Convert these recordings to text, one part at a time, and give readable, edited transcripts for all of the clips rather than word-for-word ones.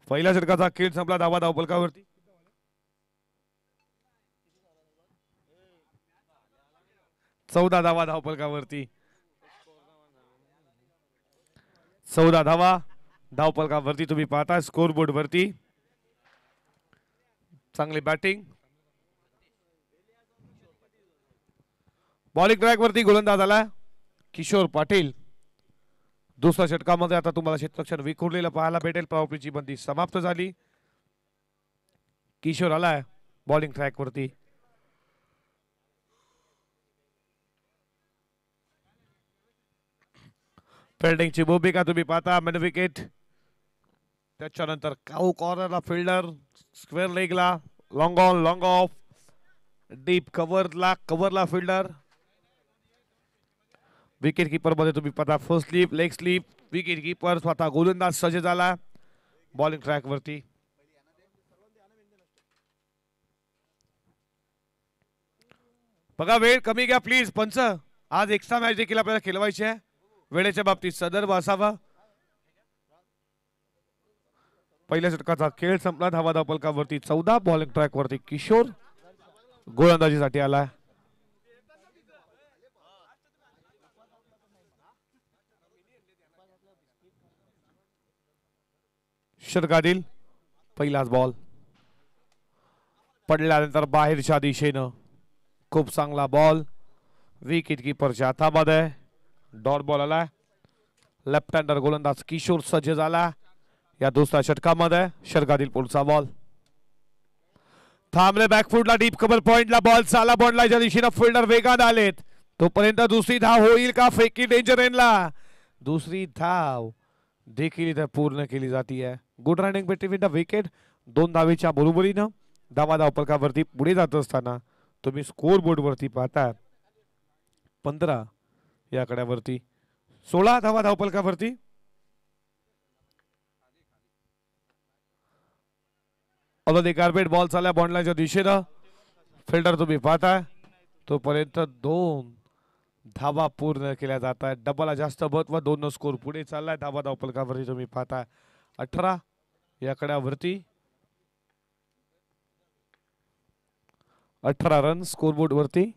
पहिल्या षटकाचा खेळ संपला. धावा धावफलकावरती 14 धावा धावफलकावरती. 14 धावा धावफलकावरती तुम्ही पाहता स्कोर बोर्ड वरती. चांगली बॅटिंग. बॉलिंग ट्रॅक वरती गोलंदाज आला किशोर पाटील. दुसऱ्या षटकामध्ये आता तुम्हाला क्षेत्ररक्षण विखुरलेलं पाहायला भेटेल. पॉवरप्लेची बंदी समाप्त झाली. किशोर आलाय बॉलिंग ट्रॅक वरती. फिल्डिंगची भूमिका तुम्ही पाहता. Mid wicket. त्याच्यानंतर काऊ कॉर्नरला फिल्डर, स्क्वेअर लेगला long on long off, deep कव्हरला फिल्डर. विकेट कीपर मध्ये तुम्ही पाहता first slip, leg slip. Wicket keeper स्वतः गोलंदाज सज्ज झाला बॉलिंग ट्रॅक वरती. बघा वेळ कमी घ्या प्लीज पंच. आज एक्स्ट्रा मॅच देखील आपल्याला खेळवायची आहे. वेळेच्या बाबतीत सदर्भ असावा. पहिल्या षटकाचा खेळ संपला. धावा धावफलकावरती 14. बॉलिंग ट्रॅक वरती किशोर गोलंदाजीसाठी आला. षटकातील पहिलाच बॉल पडल्यानंतर बाहेरच्या दिशेनं खूप चांगला बॉल. विकेट कीपरच्या हातामध्ये डॉट बॉल आला. लेफ्ट हँडर गोलंदाज किशोर सज्ज झाला या दुसऱ्या षटकामध्ये. षटकातील पुढचा बॉल थांबले बॅकफुटला डीप कव्हर पॉइंटला बॉल चाला बॉलला ज्या दिशेनं फिल्डर वेगाने आलेत तोपर्यंत दुसरी धाव होईल का? फेकी डेंजर एंडला दुसरी धाव देखील इथे पूर्ण केली जाते. Good running between the wicket. 2 धावेच्या बरोबरीनं धावा धावफलकावरती पुढे जात असताना तुम्ही स्कोर बोर्ड वरती पाहता 15 या कड्यावरती 16 धावा धावफलकावरती. ऑलरेडी कार्पेट बॉल चालला बॉन्डलाच्या दिशेनं. फिल्डर तुम्ही पाहता तोपर्यंत 2 धावा पूर्ण केल्या जात आहेत. डबलला जास्त महत्व. 2 स्कोर पुढे चाललाय. धावा धावफलकावरती तुम्ही पाहता 18 या कड्यावरती. 18 रन स्कोर बोर्ड वरती.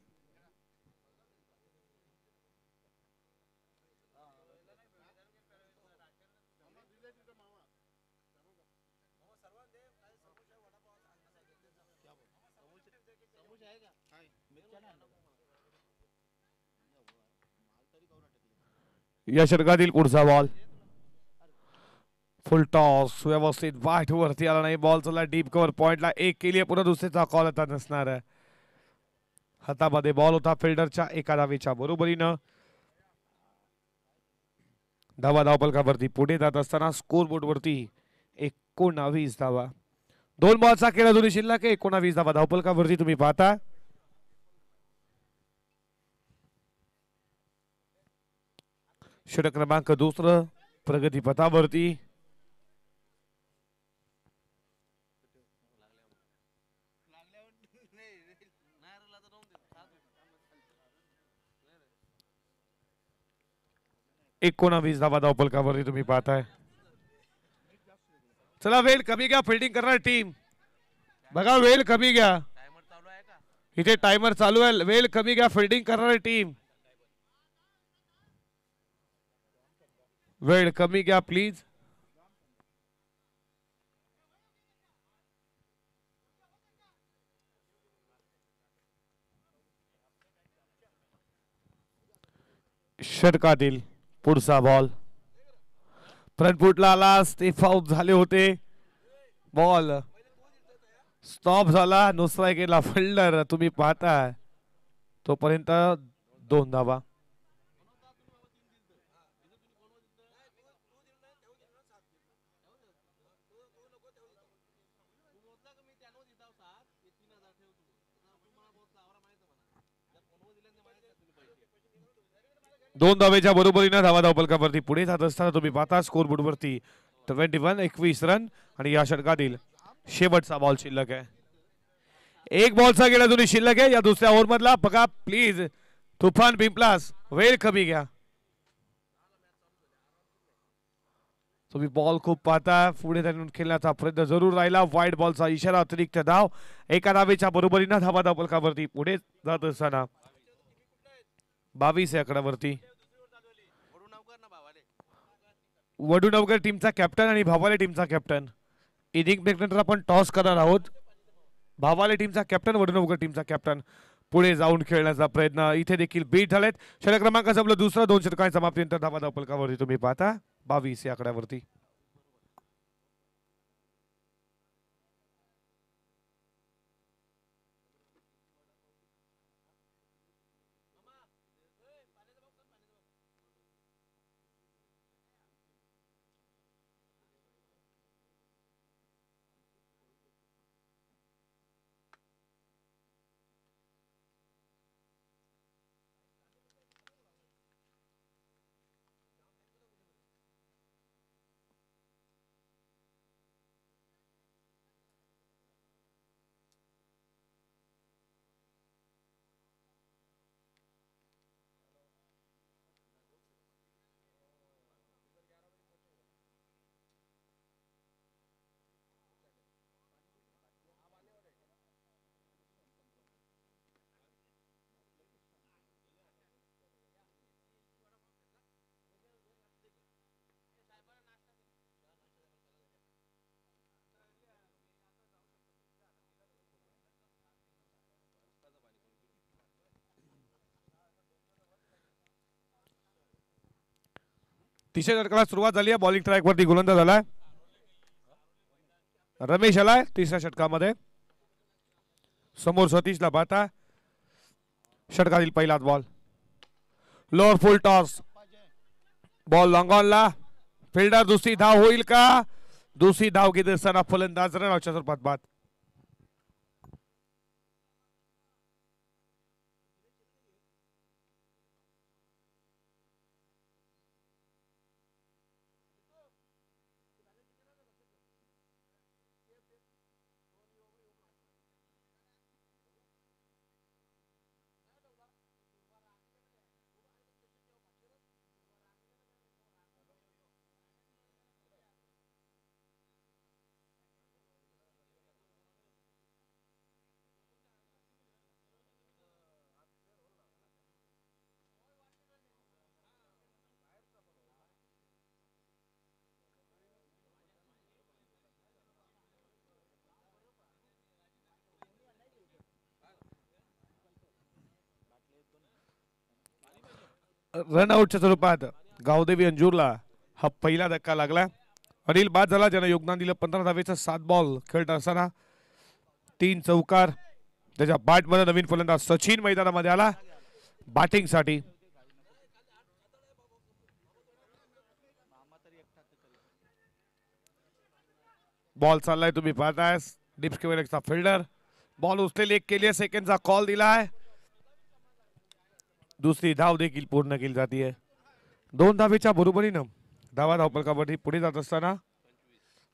या षटकातील पुढचा बॉल फुल टॉस व्यवस्थित वाईट वरती आला नाही. बॉल चालला डीप कव्हर पॉइंटला. एक केली पुन्हा दुसऱ्याचा कॉल आता नसणार आहे. हातामध्ये बॉल होता फिल्डरच्या. 1 धावेच्या बरोबरीनं धावा धावफलकावरती पुढे जात असताना स्कोर बोर्ड वरती 19 धावा. 2 बॉलचा खेळ अजूनही शिल्लक आहे. 19 धावा धावफलकावरती तुम्ही पाहता. षटक क्रमांक 2 प्रगतीपथावरती. एकोणावीस धावा धावफलकावरती तुम्ही पाहताय. चला वेळ कमी घ्या फिल्डिंग करणार टीम. बघा वेळ कमी घ्या. इथे टाइमर चालू आहे. वेळ कमी घ्या फिल्डिंग करणार टीम. वेळ कमी घ्या प्लीज. षटकातील पुढचा बॉल फ्रंट फुटला आला. स्टेप आउट झाले होते. बॉल स्टॉप झाला. नुसरा गेला फिल्डर तुम्ही पाहताय तोपर्यंत 2 धावा. दोन धावेच्या बरोबरीने धावा धावफलकावरती पुढे जात असताना तुम्ही पाहता स्कोर बोर्ड वरती 21 रन. आणि या षटकातील शेवटचा बॉल शिल्लक आहे. 1 बॉलचा गेला अजूनही शिल्लक आहे या दुसऱ्या ओव्हर मधला. बघा प्लीज तुफान पिंपलास वेळ कमी घ्या. तुम्ही बॉल खूप पाहता, पुढे त्यांनी खेळण्याचा प्रयत्न जरूर राहिला. वाईड बॉलचा इशारा, अतिरिक्त धाव. एका धावेच्या बरोबरीनं धावा धावपलकावरती पुढे जात असताना 22 या आकड्यावरती वडूनवकर टीमचा कॅप्टन आणि भावाले टीमचा कॅप्टन. इनिंग ब्रेकनंतर आपण टॉस करणार आहोत. भावाले टीमचा कॅप्टन, वडूनवकर टीमचा कॅप्टन पुढे जाऊन खेळण्याचा प्रयत्न. इथे देखील बीट झालेत. षटक क्रमांक जमलं दुसरा. 2 षटकांच्या समाप्तीनंतर धावा धावपलकावरती तुम्ही पाहता 22 या आकड्यावरती. तिसऱ्या षटकाला सुरुवात झाली आहे. बॉलिंग ट्रॅक वरती गोलंदाज झालाय रमेश आलाय तिसऱ्या षटकामध्ये. समोर सतीशला पाहता. षटकातील पहिलाच ball. Lower full toss. Ball long ऑनला. फिल्डर दुसरी धाव होईल का? दुसरी धाव घेत असताना फलंदाज रनआउटच्या स्वरूपात बाद. रनआउटच्या स्वरूपात गावदेवी अंजूरला हा पहिला धक्का लागला. अनिल बाद झाला, ज्यानं योगदान दिलं. 15 धावेचा 7 बॉल खेळत असताना 3 चौकार. त्याच्या बॅटमध्ये नवीन फलंदाज सचिन मैदानामध्ये आला बॅटिंग साठी. बॉल चाललाय तुम्ही पाहताय. डिप्स केवेलेक्सचा फिल्डर बॉल उचलेली, एक केली, सेकंडचा कॉल दिलाय. दुसरी धाव देखील पूर्ण केली जाते. 2 धावेच्या बरोबरीनं धावा धावपलकावरती पुढे जात असताना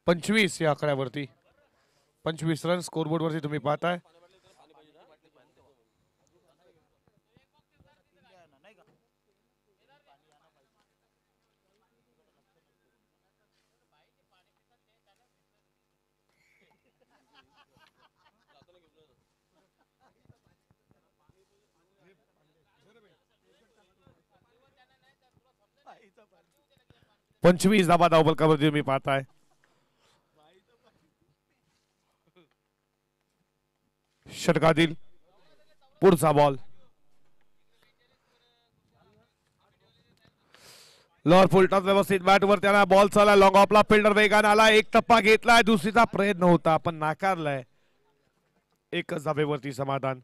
25 या आकड्यावरती 25 रन स्कोरबोर्ड वरती तुम्ही पाहताय. पंचवीस धावा धावपलकावरती तुम्ही पाहताय. षटकातील पुढचा बॉल. लॉर फुलटॉस व्यवस्थित बॅटवर त्याला बॉल चालला. लॉंग ऑफला फिल्डर वेगाने आला. एक टप्पा घेतलाय, दुसरीचा प्रयत्न होता पण नाकारलाय. एकच धावेवरती समाधान.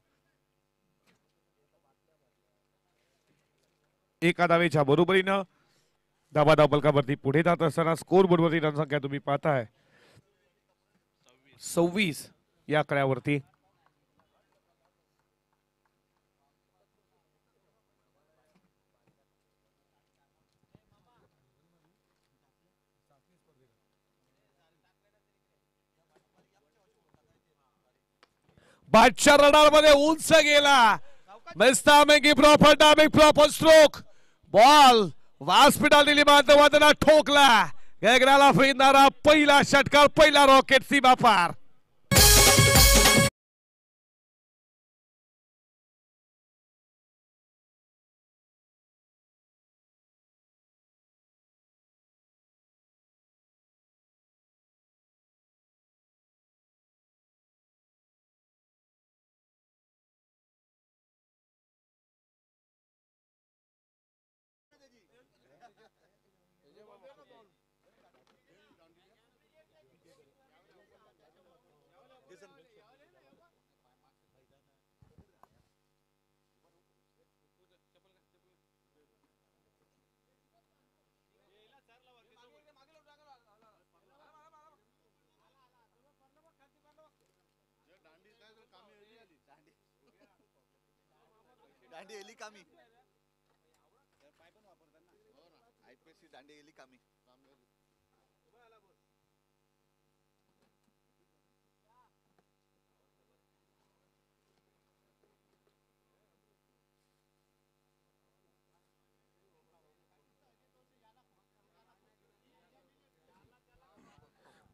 एका धावेच्या बरोबरीनं धावा धावपलकावरती पुढे जात असताना स्कोर बोर्डवरती रणसंख्या तुम्ही पाहताय 26 या आकड्यावरती. बादशाह रडार मध्ये उंच गेला. मेस्तामेंगी प्रॉपर डायमिंग, प्रॉपर स्ट्रोक. बॉल व्यासपीठाला दिली, मात्र ठोकला. गगनाला फेरणारा पहिला षटकार, पहिला रॉकेट सीमा पार. दांडी एली कामी पाय पण वापरतात ना. हो ना, आयपीएसची दांडी एली कामी.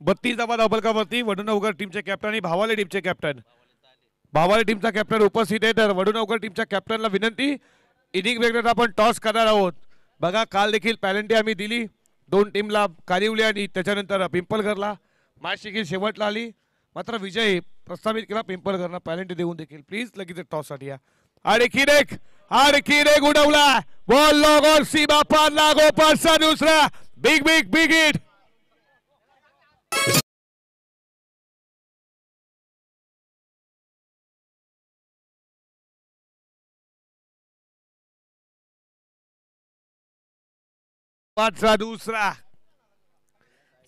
बत्तीस धावा धावफलकावरती वडूनवकर टीमचे कॅप्टन आणि भावाले टीमचे कॅप्टन. भावाले टीमचा कॅप्टन उपस्थित आहे, तर वडूनवकर टीमच्या कॅप्टनला विनंती, इनिंग ब्रेकनंतर आपण टॉस करणार आहोत. बघा काल देखील पॅलेंटी आम्ही दिली दोन टीमला, कालिवली आणि त्याच्यानंतर पिंपलघरला. मॅच देखील शेवटला आली, मात्र विजय प्रस्थापित केला पिंपलघरनं पॅलेंटी देऊन देखील. प्लीज लगेच टॉस साठी या. आणखी एक उडवला बॉल, लॉग ऑन सीमा पार, लागोपाठचा दुसरा. Big big big hit. दुसरा.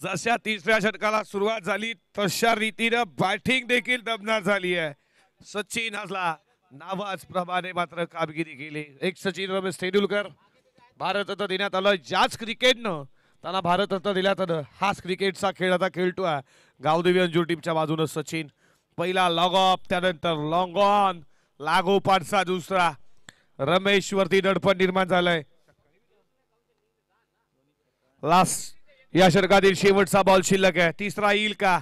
जशा तिसऱ्या षटकाला सुरुवात झाली तशा रीतीनं बॅटिंग देखील दमदार झाली आहे. सचिन हसला नावाजप्रमाणे मात्र कामगिरी केली. एक सचिन रमेश तेंडुलकर भारतरत्न देण्यात आलं. ज्याच क्रिकेटनं त्यांना भारतरत्न दिल्यात आलं, हाच क्रिकेटचा खेळ आता खेळतोय गावदेवी अंजूर टीमच्या बाजूनं सचिन. पहिला लॉग ऑफ, त्यानंतर लॉंग ऑन, लागोपाठचा दुसरा. रमेश वरती दडपण निर्माण झालंय. लास्ट या षटकातील शेवटचा बॉल शिल्लक आहे, तिसरा येईल का?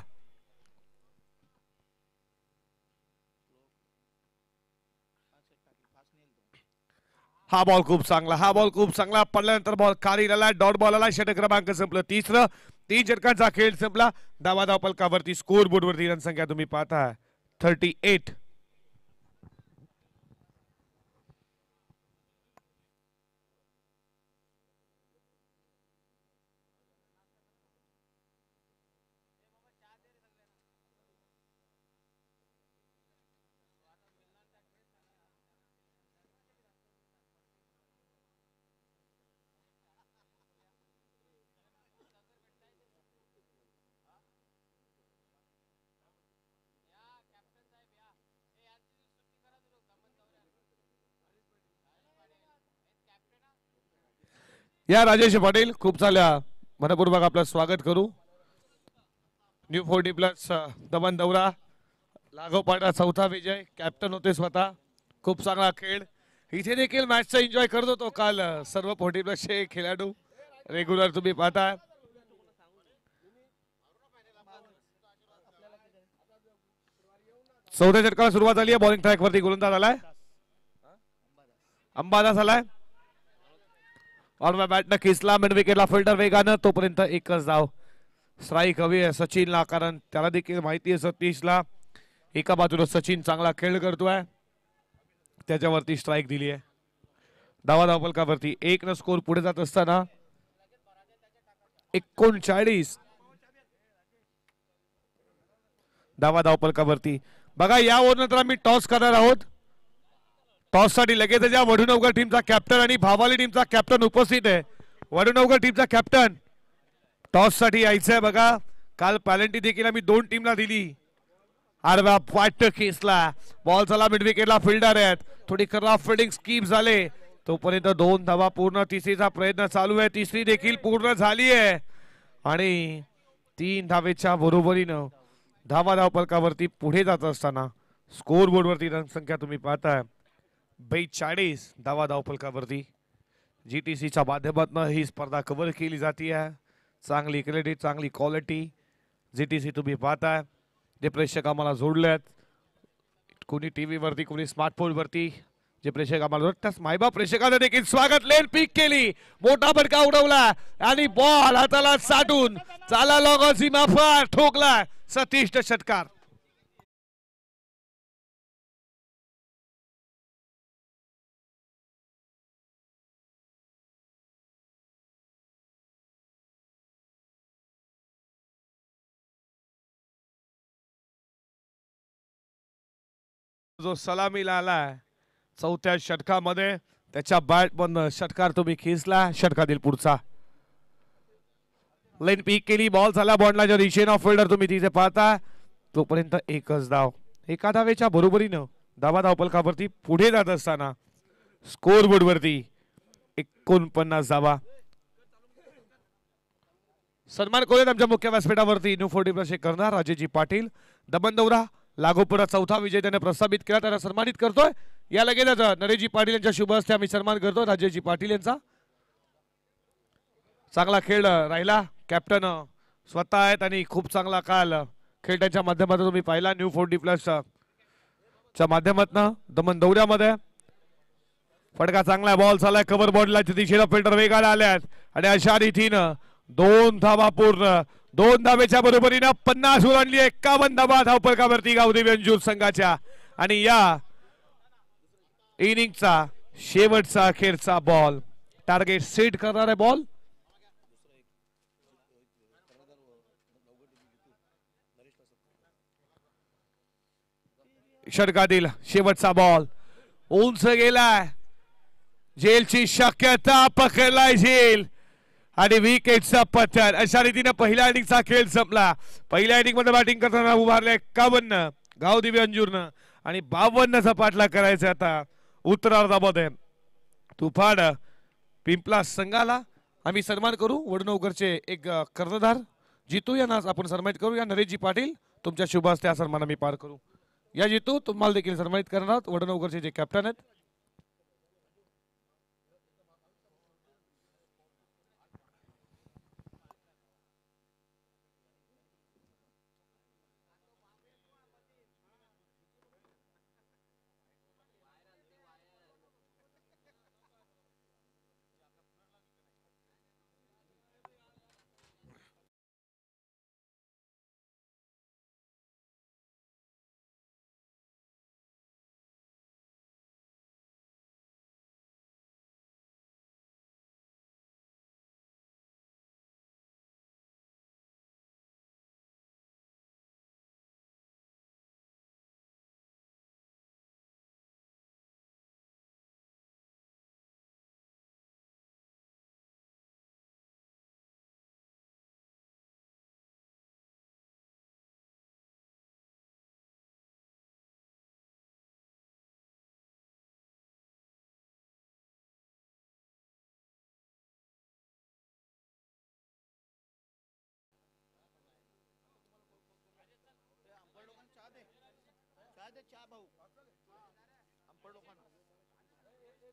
हा बॉल खूप चांगला पडल्यानंतर बॉल खाली आला, डॉट बॉल आला. षटक क्रमांक संपलं तिसरं. 3 षटकांचा खेळ संपला. धावा धावफलकावरती स्कोर बोर्ड वरती रनसंख्या तुम्ही पाहता 38. या राजेश पाटील, खूप चांगल्या मनपूर्वक आपलं स्वागत करू. न्यू 40+ दमन दौरा लागोपाठा चौथा विजय. कॅप्टन होते स्वतः. खूप चांगला खेळ. इथे देखील मॅचचा एन्जॉय करत होतो काल सर्व 40+ चे खेळाडू रेग्युलर तुम्ही पाहता. चौथ्या षटकाला सुरुवात झाली आहे. बॉलिंग ट्रॅक वरती गोलंदाज आलाय, अंबादास आलाय. ऑन बॅट न खेचला, मिड विकेटला फिल्डर वेगानं. तोपर्यंत एकच धाव. स्ट्राईक हवी आहे सचिनला, कारण त्याला देखील माहिती आहे 37ला एका बाजूला सचिन चांगला खेळ करतोय, त्याच्यावरती स्ट्राईक दिली आहे. धावा धावफलकावरती 1 न स्कोर पुढे जात असताना 39 धावा धावफलकावरती. बघा या ओव्हरनंतर आम्ही टॉस करणार आहोत. टॉस साठी लगेच या वडूनवकर टीमचा कॅप्टन आणि भावाली टीमचा कॅप्टन उपस्थित आहे. वडूनवकर टीमचा कॅप्टन टॉस साठी यायचंय. बघा काल पॅलेंटी देखील आम्ही 2 टीमला दिली. आडवा पाठ खेचला, बॉल चला मिड विकेटला फिल्डर आहेत. थोडी खराब फिल्डिंग स्कीम झाले, तोपर्यंत 2 धावा पूर्ण. तिसरीचा प्रयत्न चालू आहे, तिसरी देखील पूर्ण झाली आहे आणि 3 धावेच्या बरोबरीनं धावा धावफलकावरती पुढे जात असताना स्कोर बोर्ड वरती रनसंख्या तुम्ही पाहताय 42 धावा धावफलकावरती. GTCच्या माध्यमातून ही स्पर्धा कव्हर केली जाते आहे. चांगली क्रेडिट, चांगली क्वालिटी जीटीसी तुम्ही पाहताय. जे प्रेक्षक आम्हाला जोडलेत, कोणी टीव्ही वरती, कोणी स्मार्टफोन वरती, जे प्रेक्षक आम्हाला जोडतात, मायबाप प्रेक्षकांना देखील स्वागत. लेन पिक केली, मोठा फटका उडवला आणि बॉल हाताला साठून चाला लॉग सीमा पार ठोकला सतीश षटकार. जो सलामीला आलाय चौथ्या षटकामध्ये, त्याच्या बॅट मधनं षटकार तुम्ही खेचला. षटकातील पुढचा लेन पीक केली, बॉल झाला बॉन्डला ज्या दिशेने ऑफ फिल्डर तुम्ही तिथे पाहता. तोपर्यंत एकच धाव, एका धावेच्या बरोबरीनं धावा धावपलकावरती पुढे जात असताना स्कोर बोर्ड वरती 49 धावा. सन्मान करूयात आमच्या मुख्य व्यासपीठावरती न्यू 40+ करणार राजेजी पाटील. दमन दौरा लागोपुरा चौथा विजय त्याने प्रस्थापित केला, त्याला सन्मानित करतोय. या लगेच नरेशजी पाटील यांच्या शुभ हस्ते आम्ही सन्मान करतो राजेजी पाटील यांचा. चांगला खेळ राहिला, कॅप्टन स्वतः आहेत आणि खूप चांगला काल खेळ त्यांच्या माध्यमातून तुम्ही पाहिला. न्यू 40+ च्या माध्यमातून दमन दौऱ्यामध्ये फटका चांगला, बॉल झालाय कव्हर बॉलला दिशेला फिल्डर वेगाला आल्यात आणि अशा रीतीनं 2 धावा पूर्ण. 2 धावेच्या बरोबरीनं 50 ओलांडली. 51 धावा धावपलकावरती गावदेवी अंजूर संघाच्या. आणि या इनिंगचा शेवटचा अखेरचा बॉल, टार्गेट सेट करणार आहे बॉल. षटकातील शेवटचा बॉल उंच गेलाय, जेलची शक्यता पकडलाय झेल आणि विकेटचा पत्थर. अशा रीतीने पहिल्या इनिंगचा खेळ संपला. पहिल्या इनिंग मध्ये बॅटिंग करताना उभारले 51 गावदेवी अंजूरनं आणि 52चा पाठलाग करायचा आता उत्तरार्धामध्ये. तुफान पिंपला संघाला आम्ही सन्मान करू. वडनवकरचे एक कर्णधार जितू यांना आपण सन्मानित करू. या नरेशजी पाटील तुमच्या शुभ हस्ते हा सन्मान आम्ही पार करू. या जितू तुम्हाला देखील सन्मानित करणार आहोत. वडनवकरचे जे कॅप्टन आहेत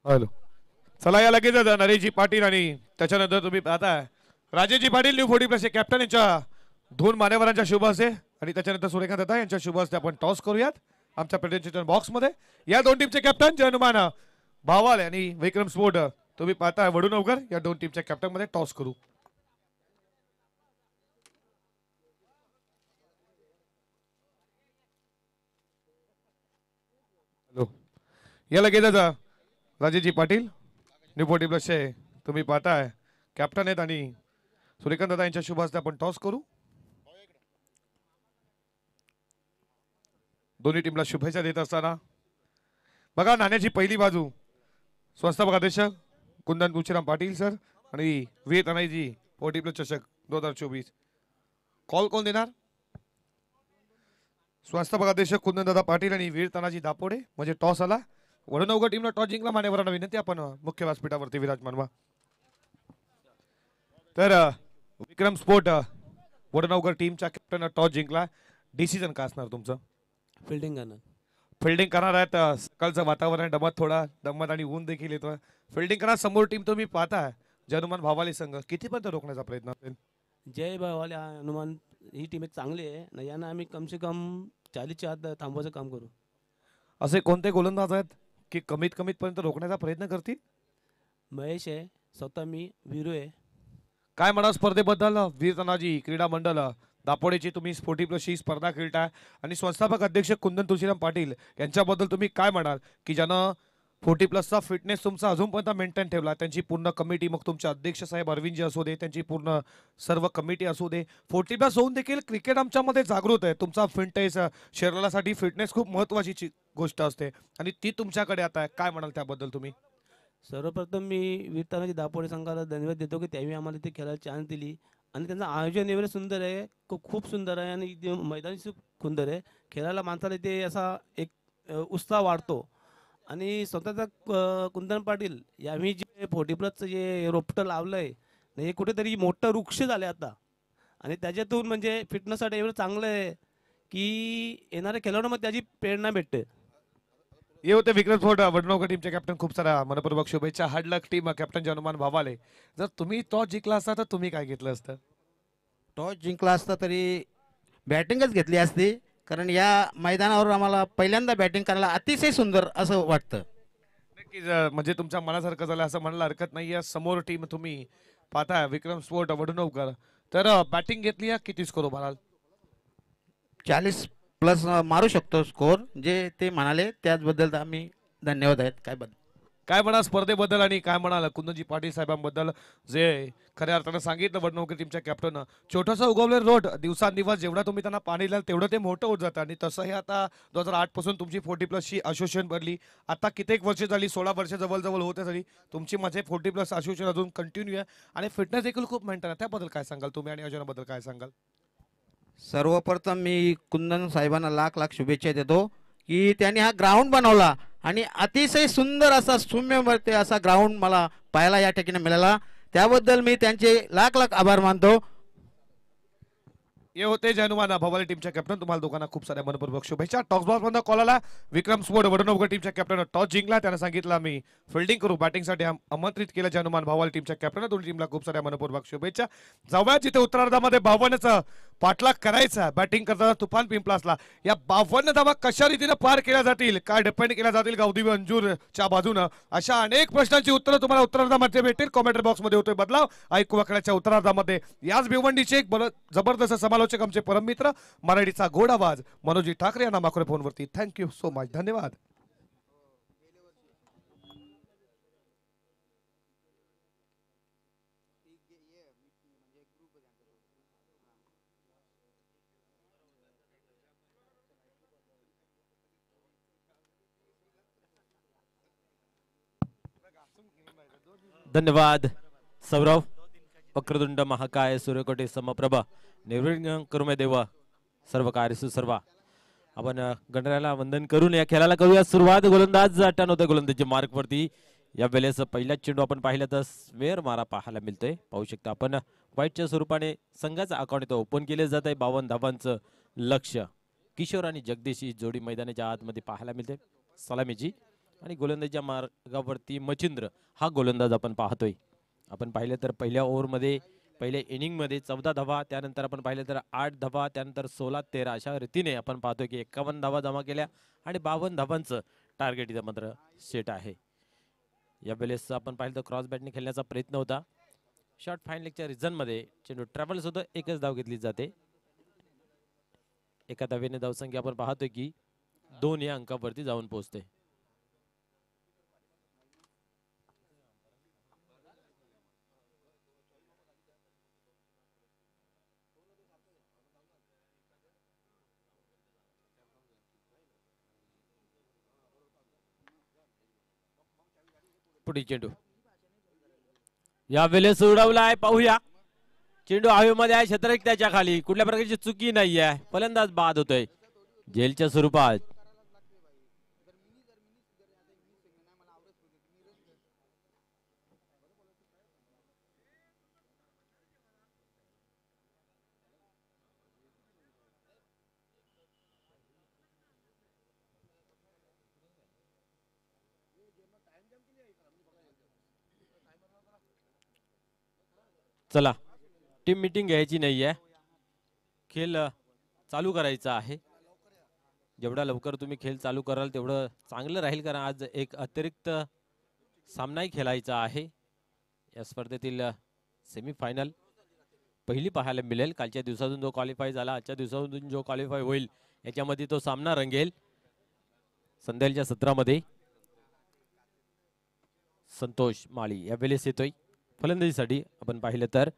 हॅलो. चला या लगेच नरेशजी पाटील आणि त्याच्यानंतर तुम्ही पाहताय राजेजी पाटील न्यू 40+ कॅप्टन यांच्या 2 मान्यवरांच्या शुभ हस्ते आणि त्याच्यानंतर सूर्यकांत दत्ता यांच्या शुभ हस्ते आपण टॉस करूयात आमच्या प्रेझेंटेशन बॉक्स मध्ये. या 2 टीमचे कॅप्टन जनमान भावाल आणि विक्रम स्पोर्ट तुम्ही पाहताय वडूनवकर या 2 टीमच्या कॅप्टन मध्ये टॉस करू. हॅलो. या लगेच राजेजी पाटील न्यू 40+ तुम्ही पाहताय कॅप्टन आहेत आणि सूर्यकांत दादा यांच्या शुभ हस्ते आपण टॉस करू. दोन्ही टीमला शुभेच्छा देत असताना बघा नाण्याची पहिली बाजू स्वस्त अध्यक्ष कुंदन तुळशीराम पाटील सर आणि वीर तनाईजी 40+ चषक 2024. कॉल कोण देणार? स्वस्त अध्यक्ष कुंदन दादा पाटील आणि वीर तानाजी दापोडे. म्हणजे टॉस आला, वडनवकर टीमला टॉस जिंकला. मान्यवरांना विनंती आपण मुख्य व्यासपीठावरती विराजमान व्हा. तर विक्रम स्पोर्ट वडनवकर टीमच्या कॅप्टन टॉस जिंकला. डिसिजन काय असणार तुमचं? फिल्डिंग करणार. फिल्डिंग करणार आहेत. सकाळचं वातावरण दमत, थोडा दमत आणि ऊन देखील येतोय. फिल्डिंग करणार. समोर टीम तुम्ही पाहता जनुमान भावाली संघ कितीपर्यंत रोखण्याचा प्रयत्न असेल? जय भावाले हनुमान ही टीम एक चांगली आहे ना, यांना आम्ही कम से कम 40च्या आत थांबवायचं काम करू. असे कोणते गोलंदाज आहेत की कमीत कमीत पर्यंत रोखण्याचा प्रयत्न करतील? महेश आहे, स्वतः मी, वीरू आहे. काय म्हणा स्पर्धेबद्दल वीर तानाजी क्रीडा मंडळ दापोडेची तुम्ही 40+ ही स्पर्धा खेळताय आणि संस्थापक अध्यक्ष कुंदन तुळशीराम पाटील यांच्याबद्दल तुम्ही काय म्हणाल की ज्यानं 40+चा फिटनेस तुमचा अजूनपर्यंत मेंटेन ठेवला, त्यांची पूर्ण कमिटी, मग तुमचे अध्यक्ष साहेब अरविंदजी असू दे, त्यांची पूर्ण सर्व कमिटी असू दे, 40+ होऊन देखील क्रिकेट आमच्यामध्ये जागृत आहे. तुमचा फिटनेस शरीरासाठी फिटनेस खूप महत्वाची गोष्ट असते आणि ती तुमच्याकडे आता आहे. काय म्हणाल त्याबद्दल तुम्ही? सर्वप्रथम मी वीरतानाजी दापोडे संघाला धन्यवाद देतो की त्यांनी आम्हाला इथे खेळायला चान्स दिली आणि त्यांचं आयोजन एवढं सुंदर आहे, खूप सुंदर आहे आणि इथे मैदान सुंदर आहे. खेळायला माणसाला इथे असा एक उत्साह वाढतो आणि स्वतःचा कुंदन पाटील यांनी जे 40+चं जे रोपटं लावलं आहे, हे कुठेतरी मोठं वृक्ष झालं आता आणि त्याच्यातून म्हणजे फिटनेससाठी एवढं चांगलं आहे की येणाऱ्या खेळाडूंमध्ये त्याची प्रेरणा भेटते. ये होते विक्रम स्फोट वडनोकर टीमचे कॅप्टन. खूप साऱ्या मनपूर्वक शुभेच्छा. हार्ड लक टीम कॅप्टन हनुमान भावाले. जर तुम्ही टॉस जिंकला असता तर तुम्ही काय घेतलं असतं? टॉस जिंकला असता तरी बॅटिंगच घेतली असती, कारण या मैदानावर आम्हाला पहिल्यांदा बॅटिंग करायला अतिशय सुंदर असं वाटतं. नक्कीच म्हणजे तुमच्या मनासारखं झालं असं म्हणायला हरकत नाही. समोर टीम तुम्ही पाहताय विक्रम स्फोट वडनोकर, तर बॅटिंग घेतली आहे, किती स्कोर उभाराल? 40+ मारू शकतो स्कोर, जे ते म्हणाले त्याचबद्दल आम्ही धन्यवाद आहेत. काय म्हणा स्पर्धेबद्दल आणि काय म्हणाल कुंदनजी पाटील साहेबांबद्दल, जे खऱ्या अर्थानं सांगितलं वडनोकर टीमच्या कॅप्टन, छोटंसं उगवलेलं रोड दिवसांदिवस जेवढं तुम्ही त्यांना पाणी द्याल तेवढं ते मोठं होत जातं आणि तसंही आता 2008 पासून तुमची 40+ची असोसिएशन बनली. आता कित्येक वर्ष झाली, 16 वर्ष जवळ होते झाली तुमची. माझे 40+ असोसिएशन अजून कंटिन्यू आहे आणि फिटनेस देखील खूप मेंटेन आहे. त्याबद्दल काय सांगाल तुम्ही आणि आयोजनाबद्दल काय सांगाल? सर्वप्रथम मी कुंदन साहेबांना लाख लाख शुभेच्छा देतो की त्यांनी हा ग्राउंड बनवला आणि अतिशय सुंदर असा सौम्यवरती असा ग्राउंड मला पाहायला या ठिकाणी मिळाला. त्याबद्दल मी त्यांचे लाख लाख आभार मानतो. ये होते हनुमान भवानी टीमच्या कॅप्टन. तुम्हाला दोघांना खूप साऱ्या मनपूर्वक शुभेच्छा. टॉस बॉक्स मधून कॉल आला. विक्रम स्फोट वडनोकर टीमच्या कॅप्टन टॉस जिंकला. त्यानं सांगितलं आम्ही फिल्डिंग करू, बॅटिंगसाठी आमंत्रित केलं हनुमान भवानी टीमच्या कॅप्टन. दोन्ही टीमला खूप साऱ्या मनपूर्वक शुभेच्छा. जाऊया जिथे उत्तरार्धामध्ये 52चा पाठलाग करायचा बॅटिंग करताना तुफान पिंपलासला. या 52 धावा कशा रीतीने पार केल्या जातील, काय डिपेंड केल्या जातील गावदेवी अंजूरच्या बाजूनं, अशा अनेक प्रश्नांची उत्तरं तुम्हाला उत्तरार्धामध्ये भेटतील. कॉमेंट्री बॉक्स मध्ये होतोय बदलाव. ऐकू वाकड्याच्या उत्तरार्धामध्ये याच भिवंडीचे एक जबरदस्त समालोचक आमचे परममित्र, मराठीचा गोड आवाज मनोजी ठाकरे यांना माकडे फोनवरती. Thank you so much. धन्यवाद. धन्यवाद सौरव. वक्रतुंड महाकाय सूर्यकोटी समप्रभा निर्विघ्न करुमे देवा सर्व कार्य सुसर्वा. आपण गणरायाला वंदन करून या खेळाला करूया सुरुवात. गोलंदाज अट्टान होते गोलंदाजी मार्क वरती. या वेळेस पहिला चेंडू आपण पाहिलं तर स्वेअर मारा पाहायला मिळतोय. पाहू शकता आपण व्हाईटच्या स्वरूपाने संघाचा अकाउंट इथं ओपन केले जात आहे. 52 धावांचं लक्ष्य. किशोर आणि जगदीश ही जोडी मैदानाच्या आतमध्ये पाहायला मिळते सलामीची. आणि गोलंदाजीच्या मार्गावरती मचिंद्र हा गोलंदाज आपण पाहतोय. आपण पाहिलं तर पहिल्या ओव्हरमध्ये पहिल्या इनिंगमध्ये 14 धावा, त्यानंतर आपण पाहिलं तर 8 धावा, त्यानंतर 16-13 अशा रीतीने आपण पाहतोय की 51 धावा जमा केल्या आणि 52 धावांचं टार्गेट इथं मात्र सेट आहे. या वेळेस आपण पाहिलं तर क्रॉस बॅटने खेळण्याचा प्रयत्न होता. शॉर्ट फाईन लेगच्या रिझनमध्ये चेंडू ट्रॅव्हल्स होतं. एकच धाव घेतली जाते. एका धावेने धावसंख्या आपण पाहतोय की 2 या अंकावरती जाऊन पोहोचते. पुढील चेंडू या वेळेस उडवलाय. पाहूया चेंडू हवेमध्ये आहे. क्षेत्ररक्षक त्याच्या खाली. कुठल्या प्रकारची चुकी नाही आहे. फलंदाज बाद होतोय जेलच्या स्वरूपात. चला टीम मीटिंग घ्यायची नाहीये, खेळ चालू करायचा आहे. जेवढा लवकर तुम्ही खेळ चालू कराल तेवढं चांगलं राहील, कारण आज एक अतिरिक्त सामनाही खेळायचा आहे. या स्पर्धेतील सेमीफायनल पहिली पाहायला मिळेल. कालच्या दिवसातून जो क्वालिफाय झाला, आजच्या दिवसातून जो क्वालिफाय होईल, याच्यामध्ये तो सामना रंगेल. संध्याकाळच्या सत्रामध्ये संतोष माळी यावेळेस येतोय फलंदाजीसाठी. आपण पाहिलं तर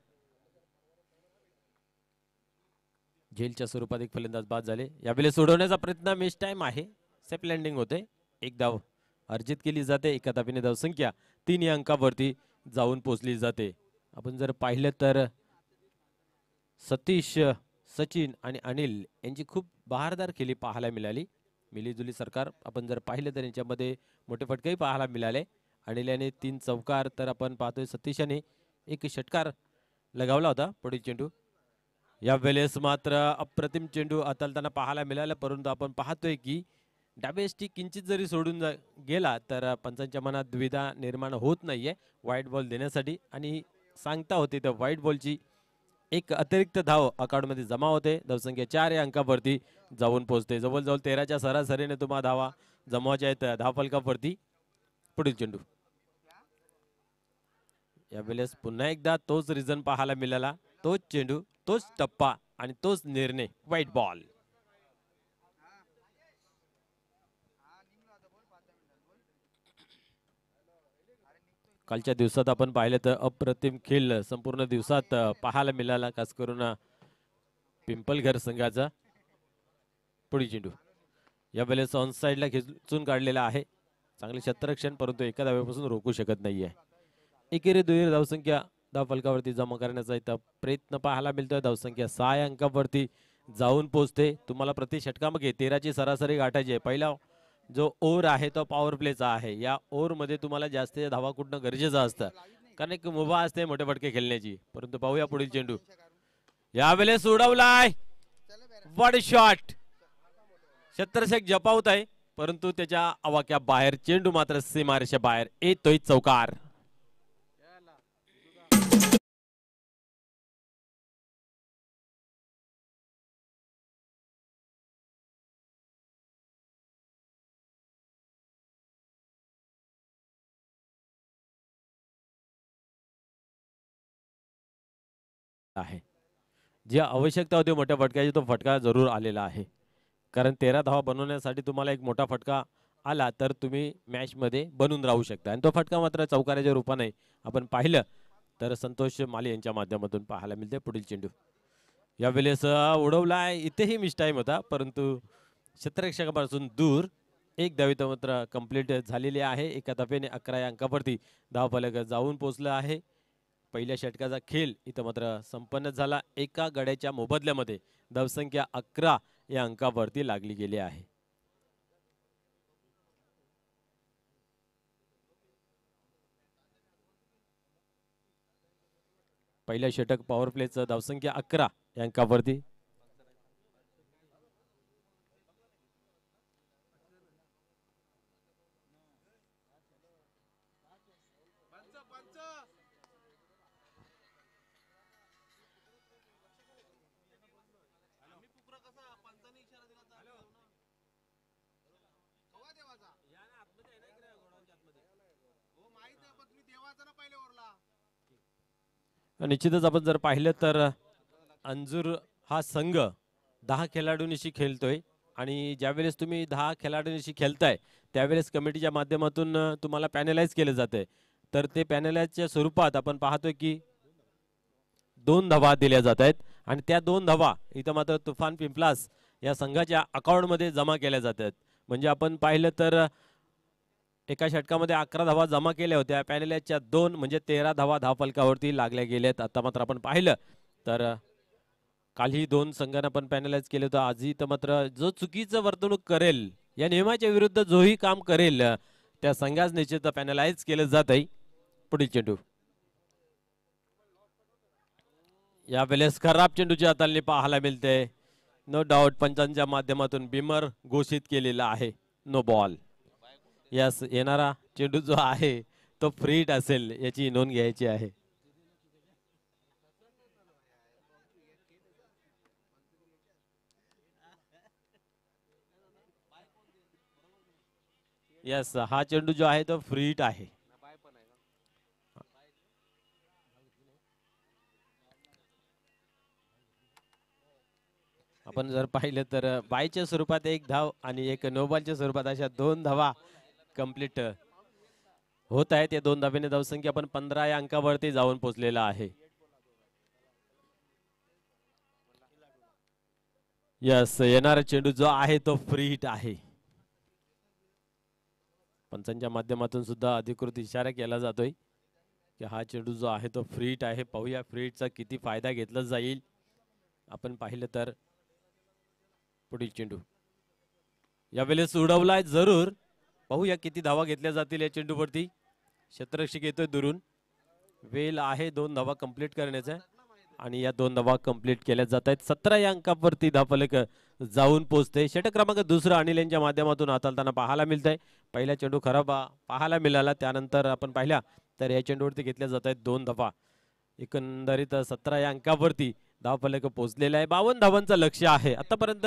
झेलच्या स्वरूपात एक फलंदाज बाद झाले. यावेळेस सोडवण्याचा प्रयत्न मिस टाइम आहे, सेफ लँडिंग होते. एक धाव अर्जित केली जाते. एका धावेने धावसंख्या 3 या अंकावरती जाऊन पोहोचली जाते. आपण जर पाहिलं तर सतीश, सचिन आणि अनिल यांची खूप बहारदार खेळी पाहायला मिळाली. मिलीजुली सरकार आपण जर पाहिलं तर यांच्यामध्ये मोठे फटकेही पाहायला मिळाले. अनिल याने 3 चौकार, तर आपण पाहतोय सतीशाने एक षटकार लगावला होता. पुढील चेंडू यावेळेस मात्र अप्रतिम चेंडू हाताळताना पाहायला मिळाला, परंतु आपण पाहतोय की डावे स्टिक किंचित जरी सोडून गेला तर पंचांच्या मनात दुविधा निर्माण होत नाहीये व्हाईट बॉल देण्यासाठी. आणि सांगता होते तर व्हाईट बॉलची एक अतिरिक्त धाव अकाउंटमध्ये जमा होते. धावसंख्या 4 या अंकावरती जाऊन पोहोचते. जवळजवळ 13च्या सरासरीने तुम्हाला धावा जमवायच्या आहेत धावफलकावरती. पुढील चेंडू यावेळेस पुन्हा एकदा तोच रिझन पाहायला मिळाला, तोच चेंडू, तोच टप्पा आणि तोच निर्णय, व्हाईट बॉल. कालच्या दिवसात आपण पाहिलं तर अप्रतिम खेळ संपूर्ण दिवसात पाहायला मिळाला, खास करून पिंपलघर संघाचा. पुढील चेंडू यावेळेस ऑन साइडला खेचून काढलेला आहे. चांगले क्षेत्ररक्षण, परंतु एका धावेपासून रोखू शकत नाहीये. एकेरी दुहेरी धावसंख्या धावफलकावरती जमा करण्याचा इथं प्रयत्न पाहायला मिळतोय. धावसंख्या 6 या अंकावरती जाऊन पोहोचते. तुम्हाला प्रति षटकामागे 13ची सरासरी गाठायची आहे. पहिला जो ओव्हर आहे तो पॉवर प्लेचा आहे. या ओव्हर मध्ये तुम्हाला जास्त धावा कुठणं गरजेचं असतं, कारण एक मुभा असते मोठे फटके खेळण्याची. परंतु पाहूया पुढील चेंडू यावेळेस उडवलाय. व्हॉट शॉट, क्षेत्ररक्षक जपावत आहे, परंतु त्याच्या आवाक्या बाहेर चेंडू मात्र सीमारेषे बाहेर येतोय. चौकार. आहे जी आवश्यकता होती मोठ्या फटक्याची, तो फटका जरूर आलेला आहे. कारण 13 धावा बनवण्यासाठी तुम्हाला एक मोठा फटका आला तर तुम्ही मॅच मध्ये बनून राहू शकता. आणि तो फटका मात्र चौकाराच्या रूपाने आपण पाहिलं तर संतोष माली यांच्या माध्यमातून पाहायला मिळते. पुढील चेंडू यावेळेस उडवलाय. इथेही मिस टाइम होता, परंतु क्षेत्ररक्षकापासून दूर. एक धाव मात्र कंप्लीट झालेली आहे. एका धावेने 11 या अंकावरती धावफलक जाऊन पोहोचलं आहे. पहिल्या षटकाचा खेळ इथं मात्र संपन्न झाला. एका गड्याच्या मोबदल्यामध्ये धावसंख्या 11 या अंकावरती लागली गेली आहे. पहिल्या षटक पॉवर प्लेचं धावसंख्या 11 या अंकावरती. निश्चितच आपण जर पाहिलं तर अंजूर हा संघ 10 खेळाडूंशी खेळतोय. आणि ज्यावेळेस तुम्ही 10 खेळाडूंशी खेळताय त्यावेळेस कमिटीच्या माध्यमातून तुम्हाला पॅनलाइज केलं जाते. तर ते पॅनलाइजच्या स्वरूपात आपण पाहतोय की 2 धावा दिल्या जात आहेत. आणि त्या 2 धावा इथं मात्र तुफान पिंपलास या संघाच्या अकाउंटमध्ये जमा केल्या जातात. म्हणजे आपण पाहिलं तर एका षटकामध्ये 11 धावा जमा केल्या होत्या. पॅनलाइजच्या 2 म्हणजे 13 धावा धावफलकावरती लागल्या गेल्यात. आता मात्र आपण पाहिलं तर कालही 2 संघांना पण पॅनलाइज केलं होतं. आजही तर मात्र जो चुकीचं वर्तणूक करेल, या नियमाच्या विरुद्ध जोही काम करेल, त्या संघास निश्चित पॅनलाइज केलं जात आहे. पुढील चेंडू यावेळेस खराब चेंडूची हाताळणी पाहायला मिळते. नो डाऊट पंचांच्या माध्यमातून बिमर घोषित केलेला आहे. No ball. यास येणारा चेंडू जो आहे तो फ्री हिट असेल याची नोंद घ्यायची आहे. यस, हा चेंडू जो आहे तो फ्री हिट आहे. आपण जर पाहिलं तर बायच्या स्वरूपात एक धाव आणि एक नो बॉलच्या स्वरूपात अशा 2 धावा कंप्लीट होत आहेत. या 2 धावेने धावसंख्या आपण 15 या अंकावरती जाऊन पोहोचलेला आहे. यस, येणारा चेंडू जो आहे तो फ्री हिट आहे. पंचांच्या माध्यमातून सुद्धा अधिकृत इशारा केला जातोय की हा चेंडू जो आहे तो फ्री हिट आहे. पाहूया फ्री हिटचा किती फायदा घेतला जाईल. आपण पाहिलं तर पुढील चेंडू यावेळेस उडवलाय जरूर. पाहूया किती धावा घेतल्या जातील या चेंडूवरती. क्षेत्ररक्षक येतोय दुरून. वेल आहे 2 धावा कंप्लीट करण्याचा आणि या 2 धावा कंप्लीट केल्या जात आहेत. 17 या अंकावरती धावफलक जाऊन पोहोचते. षटक क्रमांक दुसरा अनिल यांच्या माध्यमातून हाताळताना पाहायला मिळतंय. पहिला चेंडू खराब पाहायला मिळाला. त्यानंतर आपण पाहिल्या तर या चेंडूवरती घेतल्या जात आहेत 2 धावा. एकंदरीत 17 या अंकावरती धावफलक पोहोचलेला आहे. 52 धावांचं लक्ष आहे. आतापर्यंत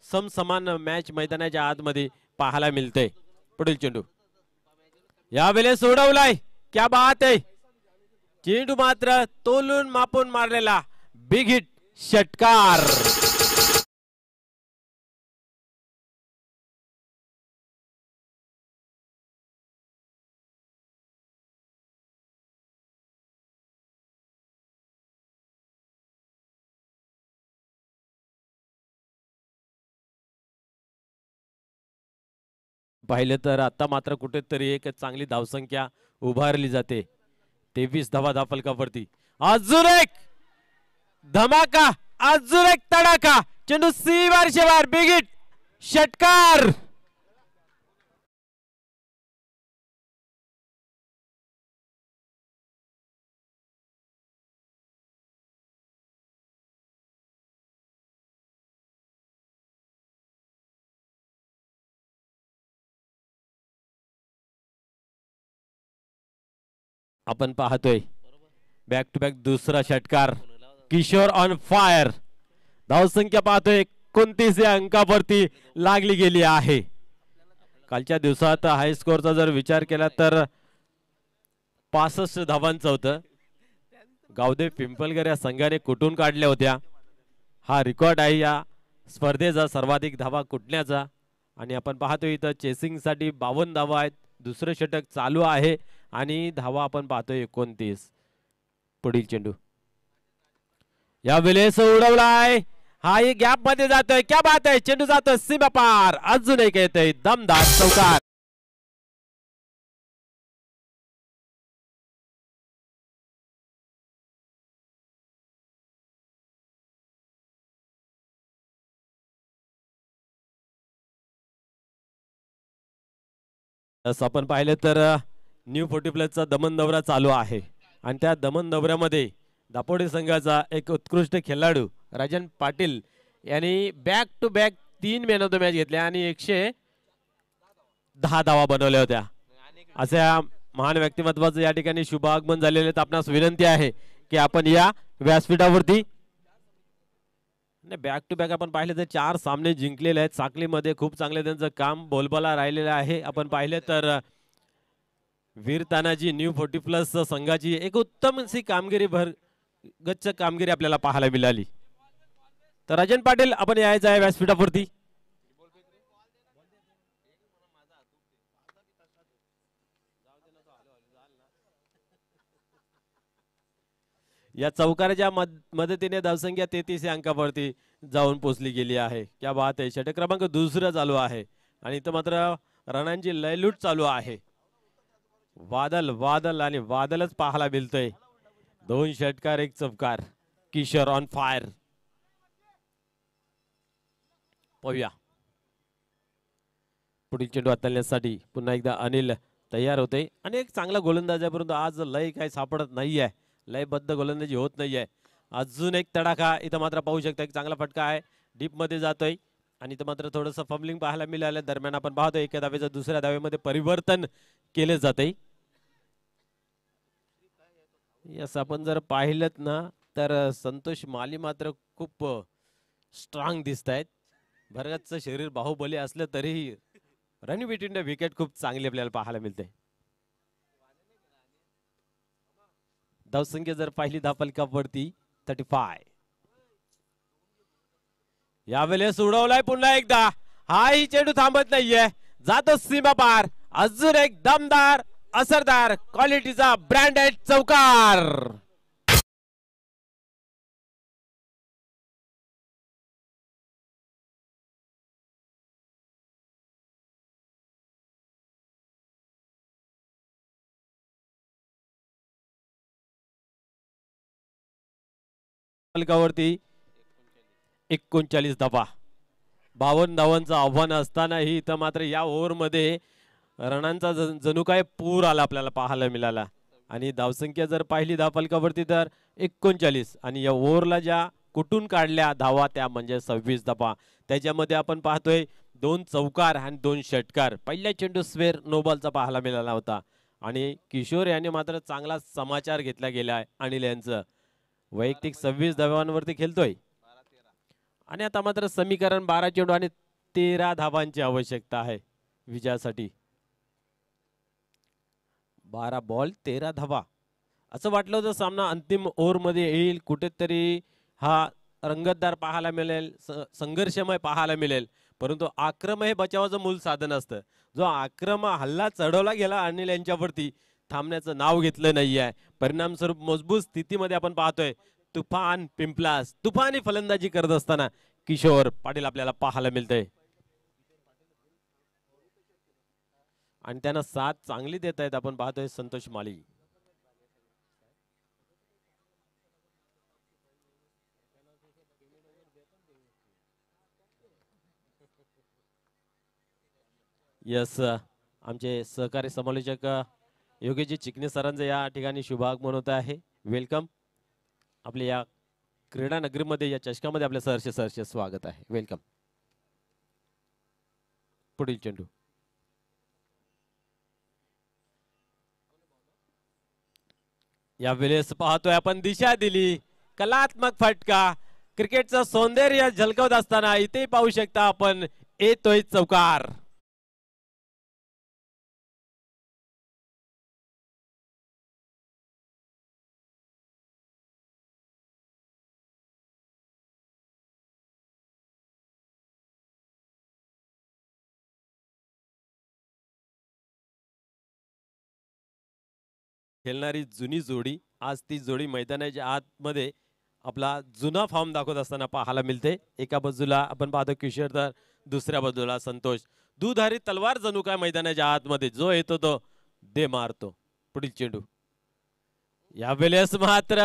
समसमान मॅच मैदानाच्या आतमध्ये पाहायला मिळते. पुढील चेंडू यावेळेस सोडवलाय. क्या बात आहे. चेंडू मात्र तोलून मापून मारलेला बिग हिट षटकार. पाहिलं तर आता मात्र कुठेतरी एक चांगली धावसंख्या उभारली जाते. 23 धावा धावफलकावरती. अजून एक धमाका, अजून एक तडाखा. चेंडू सीमार शेवार बिग हिट षटकार. आपण पाहतोय बॅक टू बॅक दुसरा षटकार. Kishore on fire. धावसंख्या पाहतोय 29 या अंकावरती लागली गेली आहे. कालच्या दिवसात हाय स्कोरचा जर विचार केला तर 65 धावांचं होतं. गावदेव पिंपलगर या संघाने कुठून काढल्या होत्या. हा रेकॉर्ड आहे या स्पर्धेचा सर्वाधिक धावा कुठण्याचा. आणि आपण पाहतोय इथं चेसिंग साठी 52 धावा आहेत. दुसरं षटक चालू आहे आणि धावा आपण पाहतोय 29. पुढील चेंडू यावेळेस उडवलाय. हा एक गॅप मध्ये जातोय. क्या बात आहे. चेंडू जातोय सीमा पार. अजून एक येतोय दमदार चौकार. असं आपण पाहिलं तर न्यू 40+ दमन दौरा चालू आहे आणि त्या दमन दौऱ्यामध्ये दापोडे संघाचा एक उत्कृष्ट खेळाडू राजन पाटील यांनी back to back 3 man of the match घेतल्या आणि 110 धावा बनवल्या होत्या. अशा महान व्यक्तिमत्वाचं या ठिकाणी शुभ आगमन झालेले. आपणास विनंती आहे की आपण या व्यासपीठावरती बॅक टू बॅक आपण पाहिले तर 4 सामने जिंकलेले आहेत. साखलीमध्ये खूप चांगले त्यांचं काम बोलबाला राहिलेलं आहे. आपण पाहिले तर वीर तानाजी न्यू 40+ संघाची एक उत्तम अशी कामगिरी गच्च कामगिरी आपल्याला पाहायला मिळाली. तर राजन पाटील आपण यायचं आहे व्यासपीठावरती. या चौकाराच्या मदतीने धावसंख्या 33 अंकावरती जाऊन पोहोचली गेली आहे. क्या बात आहे. षटक क्रमांक दुसरा चालू आहे आणि इथं मात्र रणांची लयलूट चालू आहे. वादल वादल आणि वादलच पाहायला मिळतंय. 2 षटकार 1 चौकार. Kishore on fire. पाहूया पुढील चेंडू हाताळण्यासाठी पुन्हा एकदा अनिल तयार होते आणि एक चांगला गोलंदाज आहे परंतु आज लय काही सापडत नाहीये. लयबद्ध गोलंदाजी होत नाहीये. अजून एक तडाखा. इथं मात्र पाहू शकता एक चांगला फटका आहे. डीप मध्ये जातोय आणि इथं मात्र थोडंसं फंबलिंग पाहायला मिळालं. दरम्यान आपण पाहतोय एका धावेचं दुसऱ्या धावेमध्ये परिवर्तन केले जाते. यस, आपण जर पाहिलं ना तर संतोष माली मात्र खूप स्ट्रॉंग दिसत आहेत. भरगतचं शरीर बाहुबली असलं तरीही रन बिटवीन द विकेट खूप चांगली आपल्याला पाहायला मिळते. धावसंख्या जर पाहिली धावफलकावरती 35. यावेळेस उडवलाय पुन्हा एकदा. हाही चेंडू थांबत नाहीये, जातो सीमा पार. अजून एक दमदार असरदार क्वालिटीचा ब्रँडेड चौकार. फलकावरती 39 धावा. 52 धावांचं आव्हान असतानाही इथं मात्र या ओव्हरमध्ये रनांचा जणू काय पूर आला आपल्याला पाहायला मिळाला. आणि धावसंख्या जर पाहिली धावफलकावरती तर 39 आणि या ओव्हरला ज्या कुठून काढल्या धावा त्या म्हणजे 26 धावा. त्याच्यामध्ये आपण पाहतोय 2 चौकार आणि 2 षटकार. पहिल्या चेंडू स्क्वेअर नो बॉलचा पाहायला मिळाला होता आणि किशोर यांनी मात्र चांगला समाचार घेतला गेला. अनिल यांचं वैयक्तिक 26 धावांवरती खेळतोय आणि आता मात्र समीकरण 12 चेंडू आणि 13 धावांची आवश्यकता आहे विजयासाठी. 12 बॉल 13 धावा. असं वाटलं होतं सामना अंतिम ओव्हरमध्ये येईल, कुठेतरी हा रंगतदार पाहायला मिळेल, संघर्षमय पाहायला मिळेल. परंतु आक्रमण हे बचावाचं मूल साधन असतं. जो आक्रमण हल्ला चढवला गेला अनिल यांच्यावरती थांबण्याचं नाव घेतलं नाहीये. परिणामस्वरूप मजबूत स्थितीमध्ये आपण पाहतोय तुफान पिंपलास तुफानी फलंदाजी करत असताना किशोर पाटील आपल्याला पाहायला मिळतंय आणि त्यांना साथ चांगली देत आहेत. आपण पाहतोय संतोष माळी. यस, आमचे सहकारी समालोचक योगेशजी चिकणे सरांचं या ठिकाणी शुभागमन होत आहे. वेलकम. आपल्या या क्रीडा नगरीमध्ये या चषकामध्ये आपल्या सहर्ष स्वागत आहे. वेलकम. पुढील चेंडू या वेळेस पाहतोय आपण दिशा दिली, कलात्मक फटका, क्रिकेटचं सौंदर्य झलकवत असताना इथे पाहू शकता आपण येतोय चौकार. खेळणारी जुनी जोडी, आज ती जोडी मैदानाच्या आतमध्ये आपला जुना फॉर्म दाखवत असताना पाहायला मिळते. एका बाजूला आपण पाहतो किशोर तर दुसऱ्या बाजूला संतोष. दुधारी तलवार जणू काय मैदानाच्या आतमध्ये जो येतो तो दे मारतो. पुढील चेंडू या वेळेस मात्र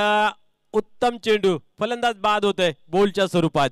उत्तम चेंडू, फलंदाज बाद होतोय बोलच्या स्वरूपात.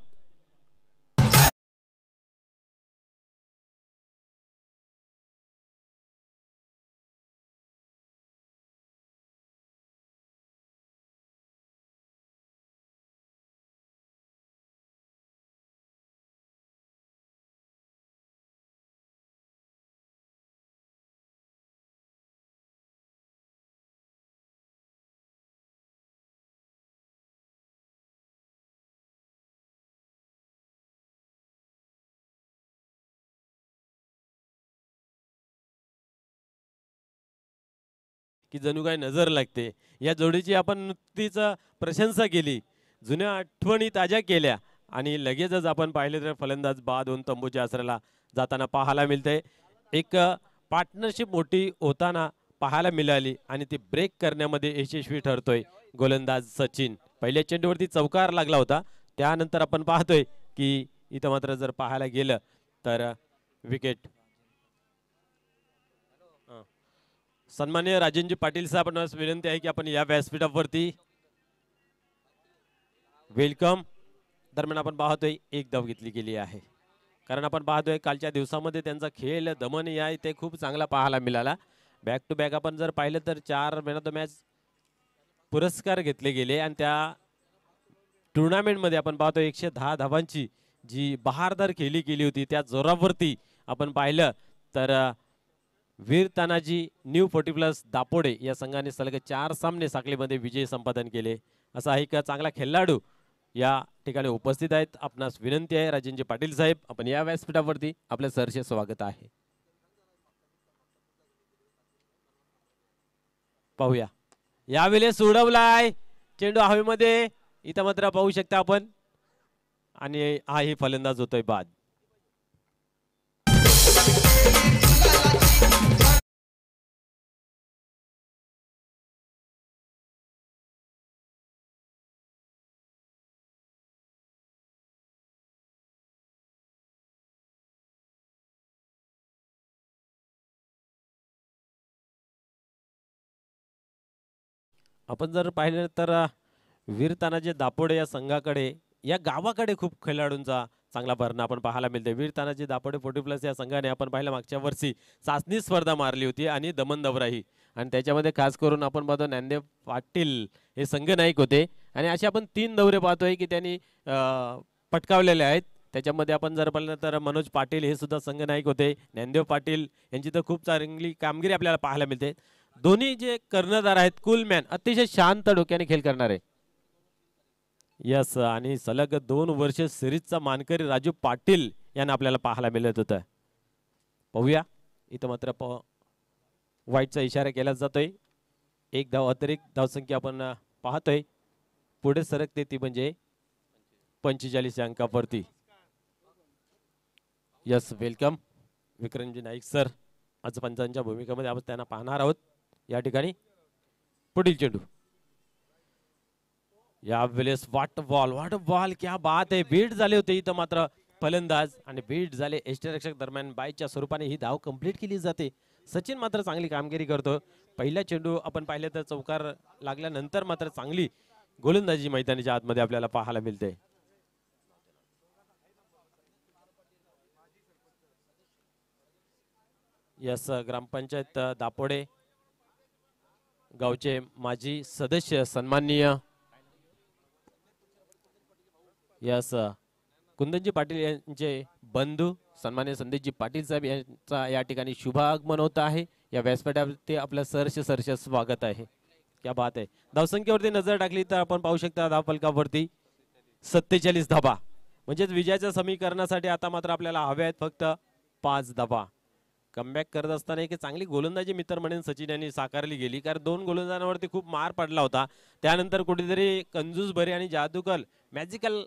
की जणू काय नजर लागते. या जोडीची आपण नुकतीच प्रशंसा केली, जुन्या आठवणी ताज्या केल्या आणि लगेचच आपण पाहिले तर फलंदाज बाद होऊन तंबूच्या आसऱ्याला जाताना पाहायला मिळते. एक पार्टनरशिप मोठी होताना पाहायला मिळाली आणि ती ब्रेक करण्यामध्ये यशस्वी ठरतोय गोलंदाज सचिन. पहिल्या चेंडूवरती चौकार लागला होता, त्यानंतर आपण पाहतोय की इथं मात्र जर पाहायला गेलं तर विकेट. सन्माननीय राजेंद्र पाटील साहेब, आपणास विनंती आहे की आपण या व्यासपीठावरती. वेलकम. दरम्यान आपण पाहतोय एक धाव घेतली गेली आहे, कारण आपण पाहतोय कालच्या दिवसामध्ये त्यांचा खेळ दमन या इथे खूप चांगला पाहायला मिळाला. बॅक टू बॅक आपण जर पाहिलं तर 4 मॅन ऑफ द मॅच पुरस्कार घेतले गेले आणि त्या टुर्नामेंटमध्ये आपण पाहतो 110 धावांची जी बहारदार खेळी केली होती त्या जोरावरती आपण पाहिलं तर वीर तानाजी न्यू 40+ दापोडे या संघाने सलग 4 सामने साखळीमध्ये विजय संपादन केले. असा एक चांगला खेळाडू या ठिकाणी उपस्थित आहेत. आपणास विनंती आहे राजेंद्र पाटील साहेब, आपण या व्यासपीठावरती आपल्या सहर्ष स्वागत आहे. पाहूया यावेळेस उडवलाय चेंडू हवेमध्ये. इथं मात्र पाहू शकता आपण आणि हाही फलंदाज होतोय बाद. आपण जर पाहिलं तर वीर तानाजी दापोडे या संघाकडे या गावाकडे खूप खेळाडूंचा चांगला भरणा आपण पाहायला मिळते. वीर तानाजी दापोडे 40+ या संघाने आपण पाहिलं मागच्या वर्षी चाचणी स्पर्धा मारली होती आणि दमन दवराही, आणि त्याच्यामध्ये खास करून आपण पाहतो ज्ञानदेव पाटील हे संघ नायक होते. आणि असे आपण 3 दौरे पाहतोय की त्यांनी पटकावलेले आहेत. त्याच्यामध्ये आपण जर पाहिलं तर मनोज पाटील हे सुद्धा संघ नायक होते. ज्ञानदेव पाटील यांची तर खूप चांगली कामगिरी आपल्याला पाहायला मिळते. दोन्ही जे कर्णधार आहेत कूलमॅन, अतिशय शांत डोक्याने खेळ करणारे. यस, आणि सलग 2 वर्ष सिरीजचा मानकरी राजू पाटील यांना आपल्याला पाहायला मिळत होतं. पाहूया इथं मात्र वाईटचा इशारा केला जातोय. 1 धाव अतिरिक्त धावसंख्या आपण पाहतोय पुढे सरकते ती म्हणजे 45 अंकावरती. Yes, welcome Vikramji Naik sir. आज पंचांच्या भूमिकेमध्ये आपण त्यांना पाहणार आहोत. या ठिकाणी पुढील चेंडू यावेळेस वाट बॉल क्या बात आहे. बीट झाले होते इथं मात्र फलंदाज आणि बीट झाले यष्टीरक्षक दरम्यान बायच्या स्वरूपाने ही धाव कंप्लीट केली जाते. सचिन मात्र चांगली कामगिरी करतो. पहिला चेंडू आपण पाहिले तर चौकार लागल्यानंतर मात्र चांगली गोलंदाजी मैदानाच्या आतमध्ये आपल्याला पाहायला मिळते. यस, ग्रामपंचायत दापोडे गावचे माजी सदस्य सन्माननीय यस कुंदनजी पाटील यांचे बंधू सन्माननीय संदेशजी पाटील साहेब यांचा या ठिकाणी शुभ आगमन होत आहे. या व्यासपीठावरती आपलं सहर्ष स्वागत आहे. क्या बात आहे. धावसंख्येवरती नजर टाकली तर आपण पाहू शकता धाव फलकावरती 47 धाबा, म्हणजेच विजयाच्या समीकरणासाठी आता मात्र आपल्याला हवे आहेत फक्त 5 धाबा. कमबॅक करत असताना एक चांगली गोलंदाजी मित्र म्हणून सचिन यांनी साकारली गेली, कारण 2 गोलंदाजांवरती खूप मार पडला होता. त्यानंतर कुठेतरी कंजूस भरी आणि जादूकल मॅजिकल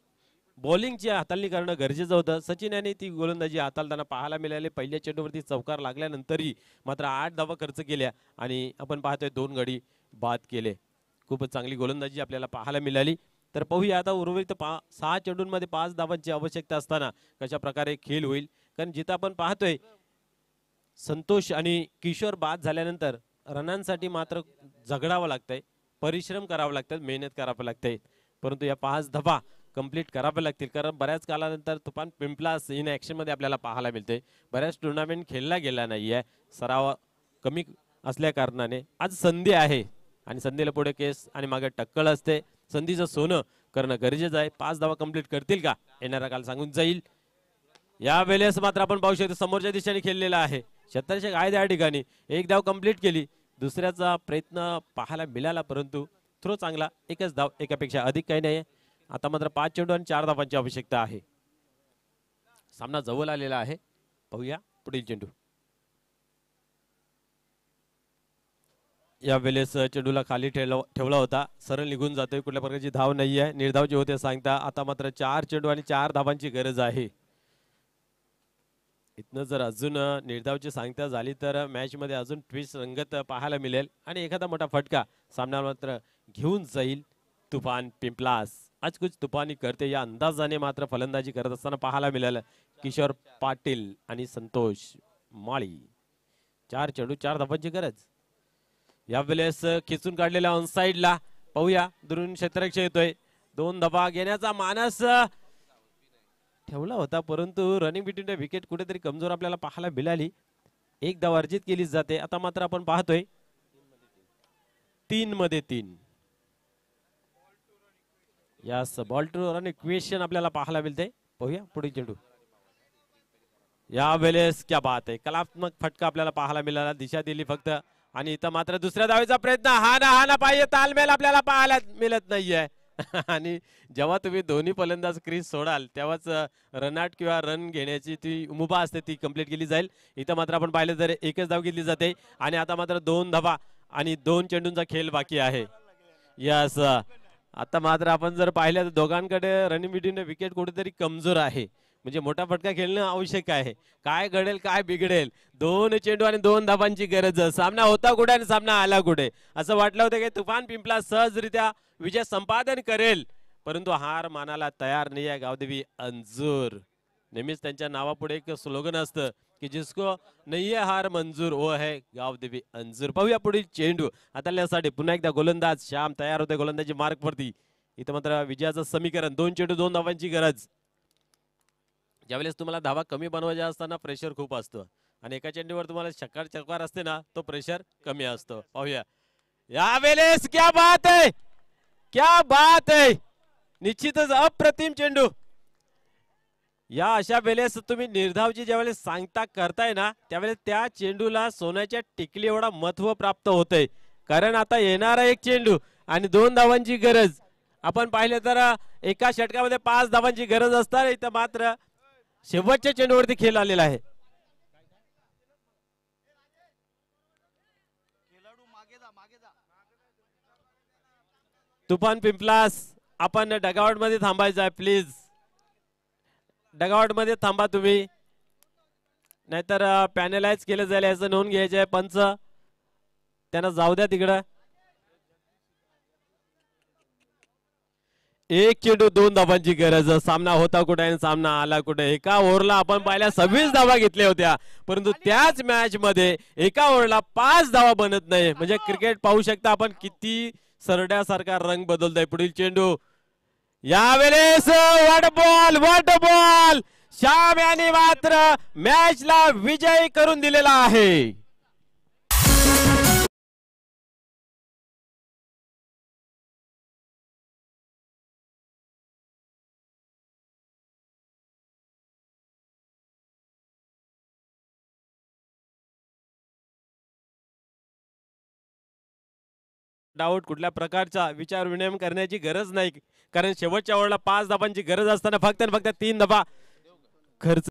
बॉलिंगची हाताळणी करणं गरजेचं होतं. सचिन यांनी ती गोलंदाजी हाताळताना पाहायला मिळाले. पहिल्या चेंडूवरती चौकार लागल्यानंतरही मात्र 8 धावा खर्च केल्या आणि आपण पाहतोय 2 गडी बाद केले. खूपच चांगली गोलंदाजी आपल्याला पाहायला मिळाली. तर पाहूया आता उर्वरित 6 चेंडूंमध्ये 5 धावांची आवश्यकता असताना कशा प्रकारे खेळ होईल. कारण जिथं आपण पाहतोय संतोष आणि किशोर बाद झाल्यानंतर रनांसाठी मात्र झगडावं लागतंय, परिश्रम करावं लागतात, मेहनत करावं लागतंय. परंतु या 5 धावा कंप्लीट करावे लागतील, कारण बऱ्याच कालानंतर तुफान पिंपलास इन ऍक्शन मध्ये आपल्याला पाहायला मिळते. बऱ्याच टुर्नामेंट खेळला गेला नाहीये, सराव कमी असल्या कारणाने आज संधी आहे आणि संधीला पुढे केस आणि मागे टक्कल असते. संधीचं सोनं करणं गरजेचं आहे. 5 धावा कंप्लीट करतील का येणारा काल सांगून जाईल. या वेळेस मात्र आपण पाहू शकतो समोरच्या दिशेने खेळलेला आहे. क्षेत्ररक्षक आहे त्या ठिकाणी 1 धाव कंप्लीट केली. दुसऱ्याचा प्रयत्न पाहायला मिळाला परंतु थ्रो चांगला, 1च धाव, एकापेक्षा अधिक काही नाही. आता मात्र 5 चेंडू आणि 4 धावांची आवश्यकता आहे. सामना जवळ आलेला आहे. पाहूया पुढील चेंडू. या वेळेस चेंडूला खाली ठेवला होता, सरळ निघून जातोय, कुठल्या प्रकारची धाव नाही आहे. निर्धाव जे होते सांगता आता मात्र 4 चेंडू आणि 4 धावांची गरज आहे. इथनं जर अजून निर्धावची सांगता झाली तर मॅच मध्ये अजून ट्विस्ट रंगत पाहायला मिळेल आणि एखादा मोठा फटका सामना मात्र घेऊन जाईल तुफान पिंपलास. आज कुछ तुफानी करते या अंदाजाने मात्र फलंदाजी करत असताना पाहायला मिळालं किशोर पाटील आणि संतोष माळी. 4 चेंडू 4 धावांची गरज. या वेळेस खिचून काढलेल्या ऑन साइडला पाहूया दुरून क्षेत्ररक्षक येतोय. 2 धावा घेण्याचा मानस ठेवला होता परंतु रनिंग बिटवीन द विकेट कुठेतरी कमजोर आपल्याला पाहायला मिळाली. 1 धाव अर्जित केली जाते. आता मात्र आपण पाहतोय 3 मध्ये 3. यास बॉल टू रन इक्वेशन आपल्याला पाहायला मिळते. पाहूया पुढील चेंडू. या वेळेस क्या बात आहे, कलात्मक फटका आपल्याला पाहायला मिळाला, दिशा दिली फक्त. आणि इथं मात्र दुसऱ्या धावेचा प्रयत्न, हा ना पाहिजे, तालमेल आपल्याला पाहायला मिळत नाहीये. आणि जेव्हा तुम्ही दोन्ही फलंदाज क्रीज सोडाल तेव्हाच रनआउट किंवा रन घेण्याची ती मुभा असते ती कंप्लीट केली जाईल. इथं मात्र आपण पाहिलं तर 1च धाव घेतली जाते आणि आता मात्र 2 धावा आणि 2 चेंडूंचा खेळ बाकी आहे. यस, आता मात्र आपण जर पाहिलं तर दोघांकडे रनिंग बिटवीन विकेट कुठेतरी कमजोर आहे. म्हणजे मोठा फटका खेळणं आवश्यक आहे. काय घडेल काय बिघडेल. 2 चेंडू आणि 2 धावांची गरज. सामना होता कुठे आणि सामना आला कुठे. असं वाटलं होतं की तुफान पिंपला सहजरित्या विजय संपादन करेल, परंतु हार मानायला तयार नाही आहे गावदेवी अंजूर. नेहमीच त्यांच्या नावापुढे एक स्लोगन असतं की जिसको नाही आहे हार मंजूर वो है गावदेवी अंजूर. पाहूया पुढील चेंडू. आता त्यासाठी पुन्हा एकदा गोलंदाज श्याम तयार होते गोलंदाजी मार्क वरती. इथं मात्र विजयाचं समीकरण 2 चेंडू 2 धावांची गरज. ज्यावेळेस तुम्हाला धावा कमी बनवायच्या असताना प्रेशर खूप असतं आणि एका चेंडूवर तुम्हाला शक्कार चक्कार असते ना, तो प्रेशर कमी असतो. पाहूया यावेळेस क्या बात आहे, क्या बात आहे. निश्चितच अप्रतिम चेंडू. या अशा वेळेस तुम्ही निर्धावची ज्यावेळेस सांगता करताय ना, त्यावेळेस त्या चेंडूला सोन्याच्या टिकली एवढा महत्व प्राप्त होतंय. कारण आता येणारा एक चेंडू आणि 2 धावांची गरज. आपण पाहिले तर एका षटकामध्ये 5 धावांची गरज असतात. इथं मात्र शेवटच्या चेंडूवरती खेळ आलेला आहे. तुफान पिंपलास, आपण डगआउट मध्ये थांबायचं आहे प्लीज. डगआउट मध्ये थांबा तुम्ही, नाहीतर पॅनलाइज केलं जाईल याचं नोंद घ्यायचं आहे. पंच त्यांना जाऊ द्या तिकडं. 1 चेंडू 2 धावांची गरज. सामना होता कुठे आणि सामना आला कुठे. एका ओव्हरला आपण पाहिल्या 26 धावा घेतल्या होत्या, परंतु त्याच मॅच मध्ये एका ओव्हरला 5 धावा बनत नाही. म्हणजे क्रिकेट पाहू शकता आपण किती सरड्यासारखा रंग बदलतोय. पुढील चेंडू यावेळेस वॉट बॉल. श्याम यांनी मात्र मॅचला विजय करून दिलेला आहे. डाऊट कुठल्या प्रकारचा विचार विनिमय करण्याची गरज नाही, कारण शेवटच्या ओव्हरला 5 धावांची गरज असताना फक्त 3 धावा खर्च